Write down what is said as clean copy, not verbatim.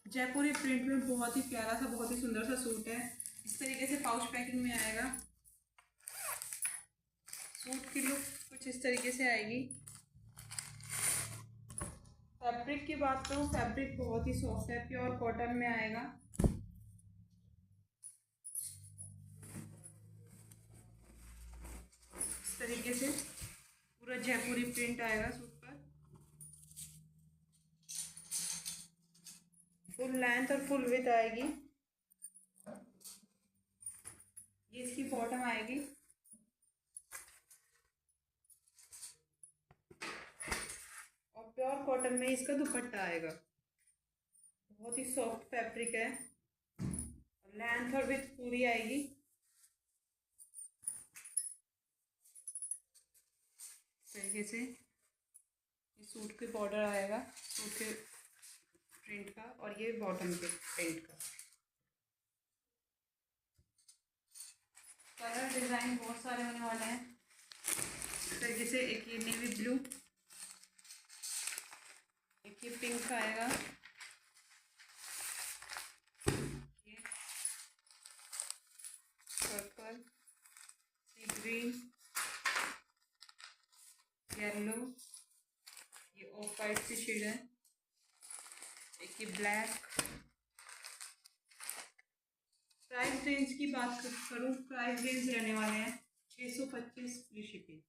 जयपुरी print में बहुत ही प्यारा सा, बहुत ही सुंदर सा सूट है। इस तरीके से पाउच पैकिंग में आएगा। सूट की लुक कुछ इस तरीके से आएगी। फैब्रिक की बात करूँ, फैब्रिक बहुत ही सॉफ्ट है, प्योर कॉटन में आएगा। इस तरीके से पूरा जयपुरी प्रिंट आएगा सूट पर। फुल लेंथ और फुल विड्थ आएगी। ये इसकी बॉटम आएगी। और प्योर कॉटन में इसका दुपट्टा आएगा। बहुत ही सॉफ्ट फैब्रिक है। लेंथ और विड्थ पूरी आएगी। इस तरीके से ये सूट के बॉर्डर आएगा, सूट के प्रिंट का, और ये बॉटम के प्रिंट का। कलर डिज़ाइन बहुत सारे होने वाले हैं। इस तरीके से एक ये नेवी ब्लू, एक ये पिंक आएगा, ये पर्पल, सी ग्रीन, येलो, ये ऑफ वाइट सी शेड है, एक ये ब्लैक। प्राइस रेंज की बात करूँ, प्राइस रेंज रहने वाले हैं 625 फ्री शिपिंग।